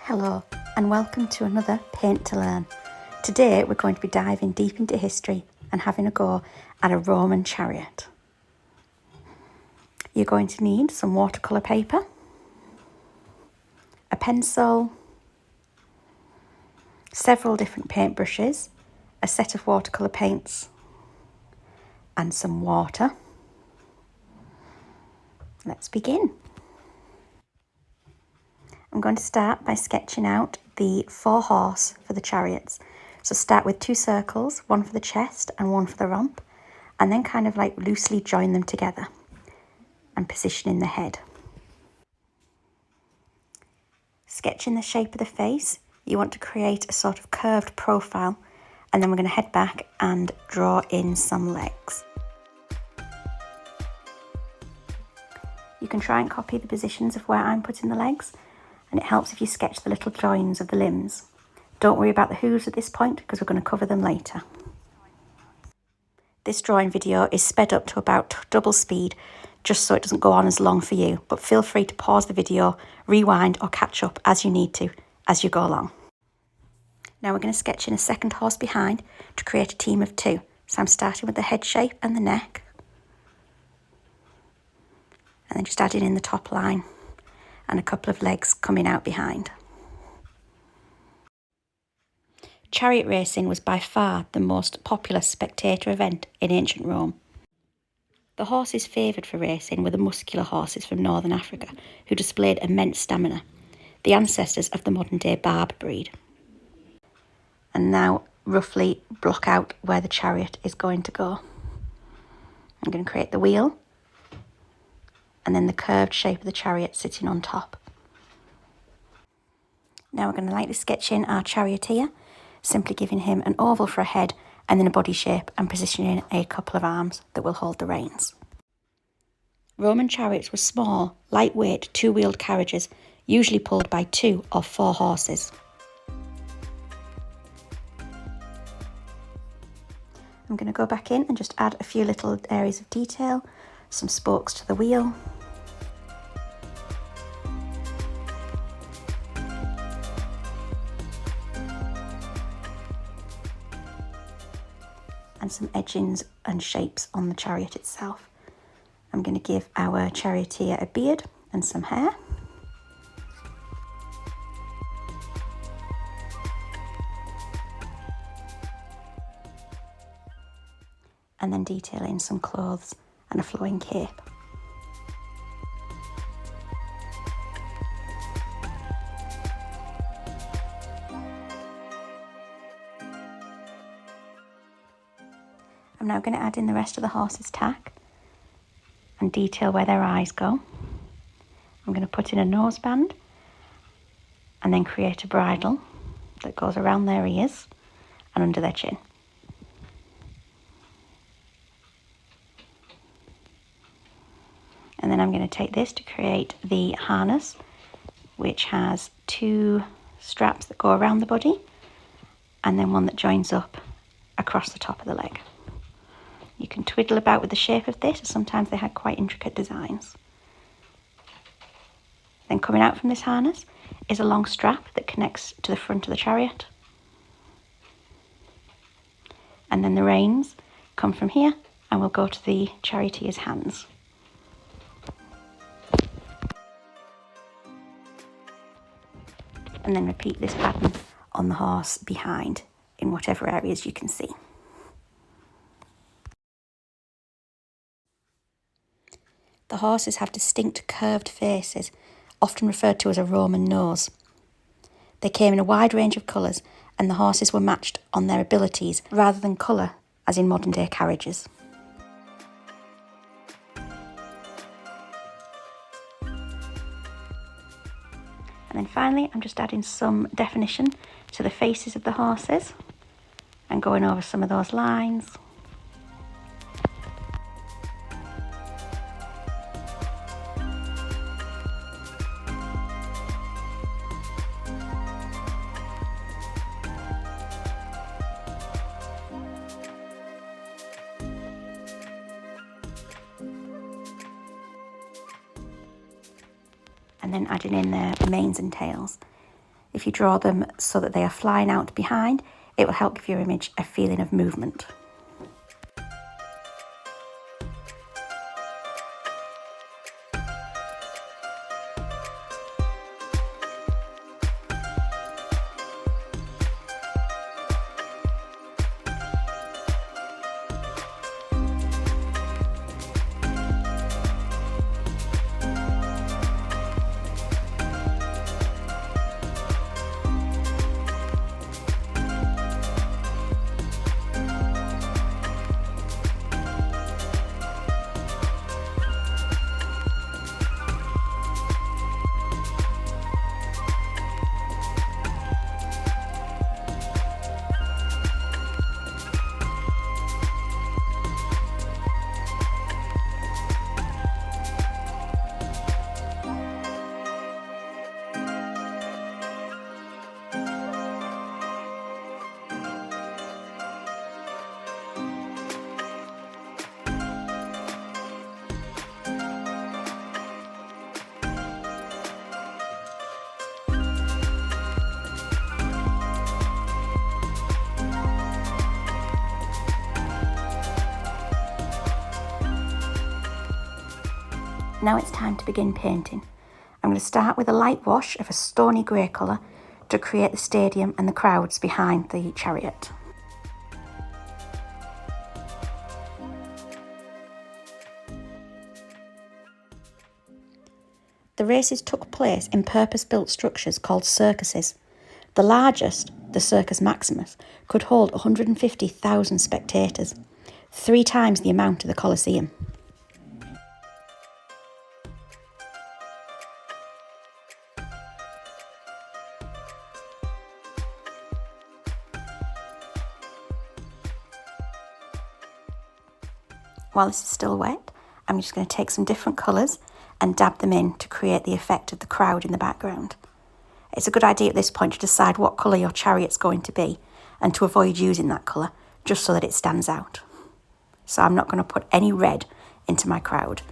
Hello and welcome to another Paint to Learn. Today we're going to be diving deep into history and having a go at a Roman chariot. You're going to need some watercolour paper, a pencil, several different paintbrushes, a set of watercolour paints and some water. Let's begin. I'm going to start by sketching out the 4 horse for the chariots. So start with 2 circles, one for the chest and one for the rump, and then kind of like loosely join them together and positioning the head. Sketching the shape of the face, you want to create a sort of curved profile, and then we're going to head back and draw in some legs. You can try and copy the positions of where I'm putting the legs, and it helps if you sketch the little joins of the limbs. Don't worry about the hooves at this point because we're going to cover them later. This drawing video is sped up to about double speed just so it doesn't go on as long for you, but feel free to pause the video, rewind or catch up as you need to as you go along. Now we're going to sketch in a second horse behind to create a team of 2. So I'm starting with the head shape and the neck, and then just adding in the top line and a couple of legs coming out behind. Chariot racing was by far the most popular spectator event in ancient Rome. The horses favoured for racing were the muscular horses from northern Africa who displayed immense stamina, the ancestors of the modern-day Barb breed. And now roughly block out where the chariot is going to go. I'm going to create the wheel and then the curved shape of the chariot sitting on top. Now we're going to lightly sketch in our charioteer, simply giving him an oval for a head and then a body shape and positioning a couple of arms that will hold the reins. Roman chariots were small, lightweight, 2-wheeled carriages, usually pulled by 2 or 4 horses. I'm going to go back in and just add a few little areas of detail, some spokes to the wheel. And some edgings and shapes on the chariot itself. I'm going to give our charioteer a beard and some hair. And then detail in some clothes and a flowing cape. I'm now going to add in the rest of the horse's tack and detail where their eyes go. I'm going to put in a noseband and then create a bridle that goes around their ears and under their chin. And then I'm going to take this to create the harness, which has 2 straps that go around the body and then one that joins up across the top of the leg. You can twiddle about with the shape of this, sometimes they had quite intricate designs. Then coming out from this harness is a long strap that connects to the front of the chariot. And then the reins come from here and will go to the charioteer's hands. And then repeat this pattern on the horse behind in whatever areas you can see. The horses have distinct curved faces, often referred to as a Roman nose. They came in a wide range of colours and the horses were matched on their abilities rather than colour as in modern day carriages. And then finally I'm just adding some definition to the faces of the horses and going over some of those lines. And then adding in their manes and tails. If you draw them so that they are flying out behind, it will help give your image a feeling of movement. Now it's time to begin painting. I'm going to start with a light wash of a stony grey colour to create the stadium and the crowds behind the chariot. The races took place in purpose-built structures called circuses. The largest, the Circus Maximus, could hold 150,000 spectators, 3 times the amount of the Colosseum. While this is still wet, I'm just going to take some different colours and dab them in to create the effect of the crowd in the background. It's a good idea at this point to decide what colour your chariot's going to be and to avoid using that colour just so that it stands out. So I'm not going to put any red into my crowd.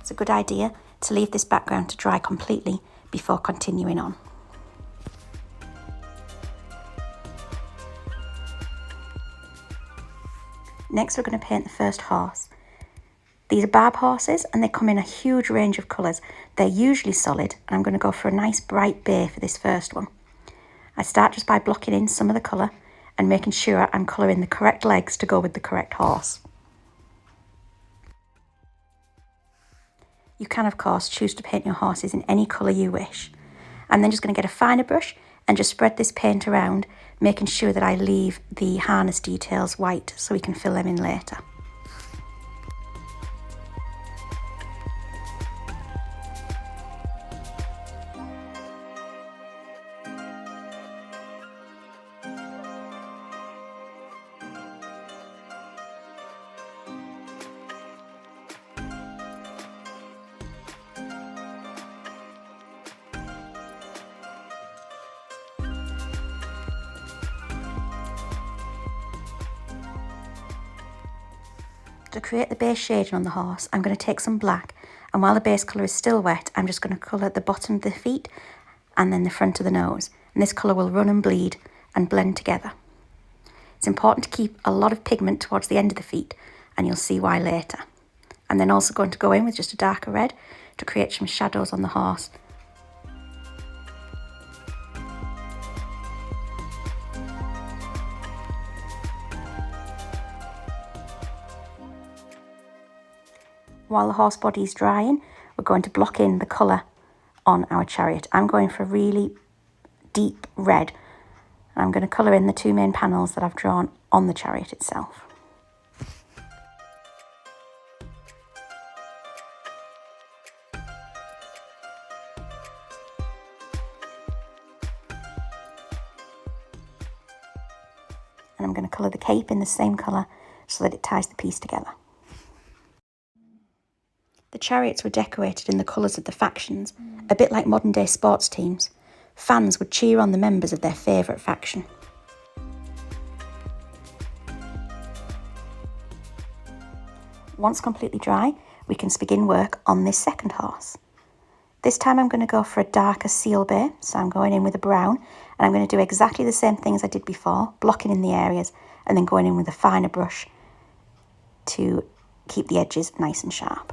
It's a good idea to leave this background to dry completely before continuing on. Next we're going to paint the first horse. These are barb horses and they come in a huge range of colours. They're usually solid and I'm going to go for a nice bright bay for this first one. I start just by blocking in some of the colour and making sure I'm colouring the correct legs to go with the correct horse. You can, of course, choose to paint your horses in any colour you wish. I'm then just going to get a finer brush and just spread this paint around, making sure that I leave the harness details white so we can fill them in later. To create the base shading on the horse, I'm going to take some black, and while the base colour is still wet, I'm just going to colour the bottom of the feet and then the front of the nose. And this colour will run and bleed and blend together. It's important to keep a lot of pigment towards the end of the feet, and you'll see why later. I'm then also going to go in with just a darker red to create some shadows on the horse. While the horse body is drying, we're going to block in the colour on our chariot. I'm going for a really deep red. I'm going to colour in the 2 main panels that I've drawn on the chariot itself. And I'm going to colour the cape in the same colour so that it ties the piece together. The chariots were decorated in the colours of the factions, a bit like modern day sports teams. Fans would cheer on the members of their favourite faction. Once completely dry, we can begin work on this second horse. This time I'm going to go for a darker seal bay, so I'm going in with a brown, and I'm going to do exactly the same thing as I did before, blocking in the areas and then going in with a finer brush to keep the edges nice and sharp.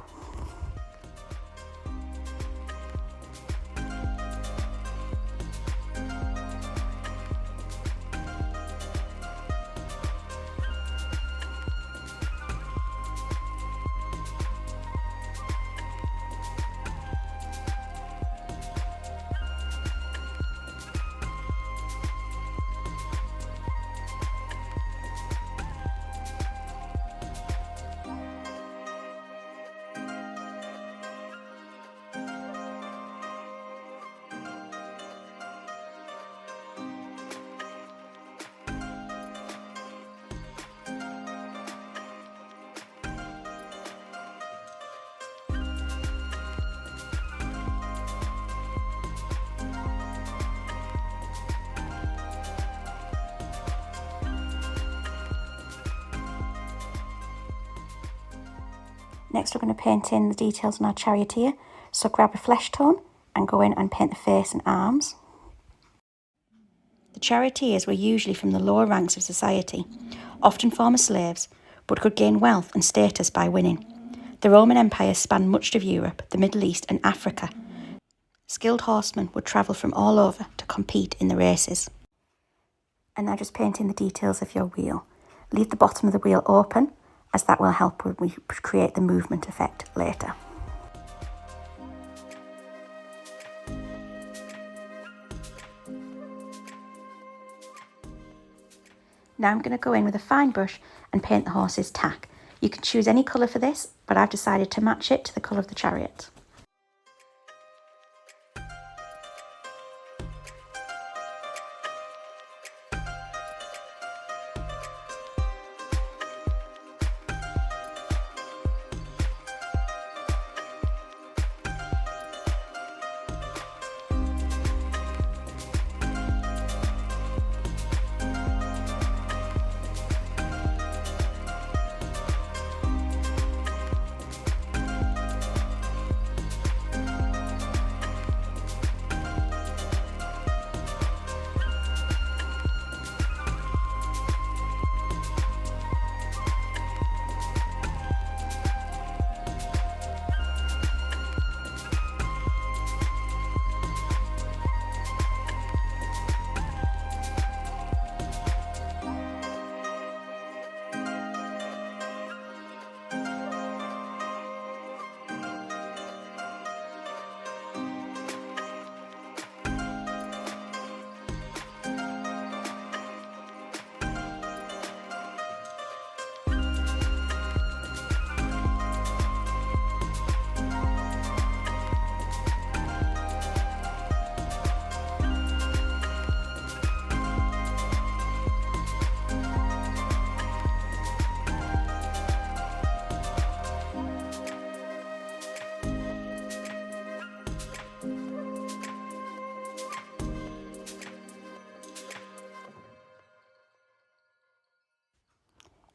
Next we're going to paint in the details on our charioteer, so grab a flesh tone and go in and paint the face and arms. The charioteers were usually from the lower ranks of society, often former slaves, but could gain wealth and status by winning. The Roman Empire spanned much of Europe, the Middle East and Africa. Skilled horsemen would travel from all over to compete in the races. And now just paint in the details of your wheel. Leave the bottom of the wheel open, as that will help when we create the movement effect later. Now I'm going to go in with a fine brush and paint the horse's tack. You can choose any colour for this, but I've decided to match it to the colour of the chariot.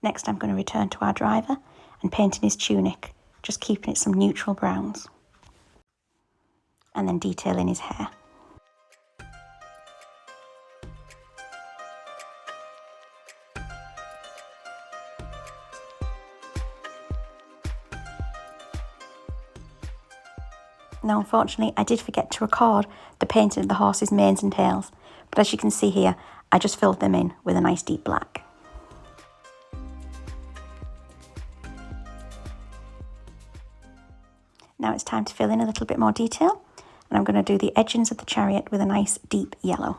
Next I'm going to return to our driver and paint in his tunic, just keeping it some neutral browns. And then detail in his hair. Now unfortunately I did forget to record the painting of the horse's manes and tails, but as you can see here I just filled them in with a nice deep black. Now it's time to fill in a little bit more detail, and I'm going to do the edgings of the chariot with a nice deep yellow.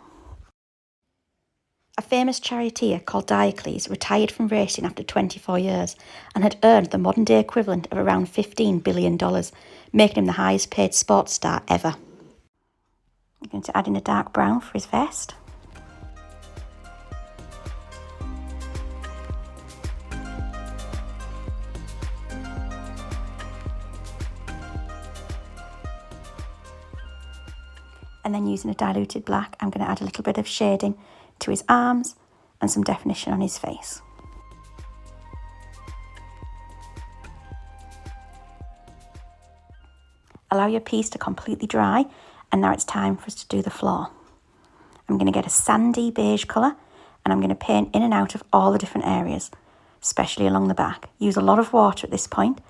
A famous charioteer called Diocles retired from racing after 24 years and had earned the modern day equivalent of around $15 billion, making him the highest paid sports star ever. I'm going to add in a dark brown for his vest. And then using a diluted black, I'm going to add a little bit of shading to his arms and some definition on his face. Allow your piece to completely dry, and now it's time for us to do the floor. I'm going to get a sandy beige colour, and I'm going to paint in and out of all the different areas, especially along the back. Use a lot of water at this point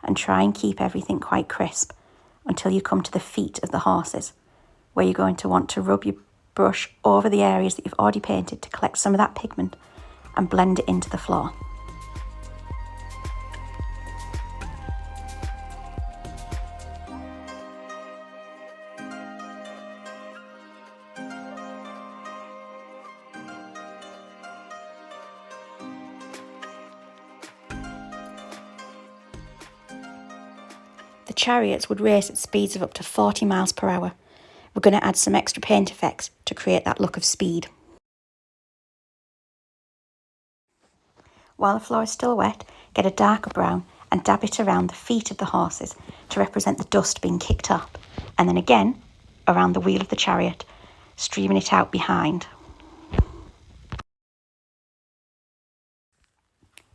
and try and keep everything quite crisp until you come to the feet of the horses, where you're going to want to rub your brush over the areas that you've already painted to collect some of that pigment and blend it into the floor. The chariots would race at speeds of up to 40 miles per hour. We're going to add some extra paint effects to create that look of speed. While the floor is still wet, get a darker brown and dab it around the feet of the horses to represent the dust being kicked up, and then again around the wheel of the chariot, streaming it out behind.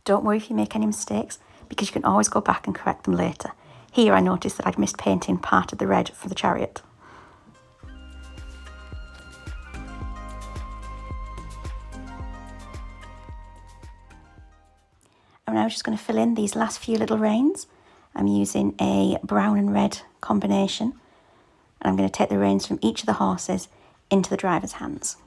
Don't worry if you make any mistakes, because you can always go back and correct them later. Here I noticed that I'd missed painting part of the red for the chariot. I'm now just going to fill in these last few little reins. I'm using a brown and red combination, and I'm going to take the reins from each of the horses into the driver's hands.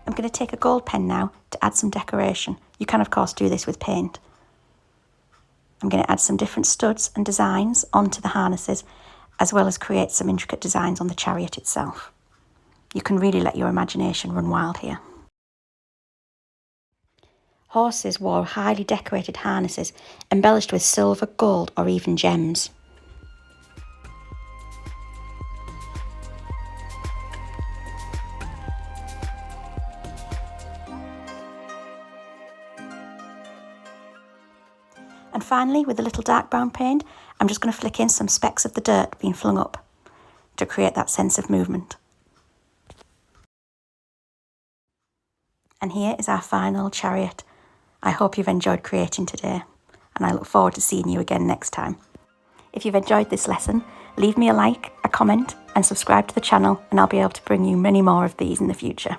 I'm going to take a gold pen now to add some decoration. You can of course do this with paint. I'm going to add some different studs and designs onto the harnesses, as well as create some intricate designs on the chariot itself. You can really let your imagination run wild here. Horses wore highly decorated harnesses embellished with silver, gold or even gems. And finally, with a little dark brown paint, I'm just going to flick in some specks of the dirt being flung up to create that sense of movement. And here is our final chariot. I hope you've enjoyed creating today, and I look forward to seeing you again next time. If you've enjoyed this lesson, leave me a like, a comment, and subscribe to the channel, and I'll be able to bring you many more of these in the future.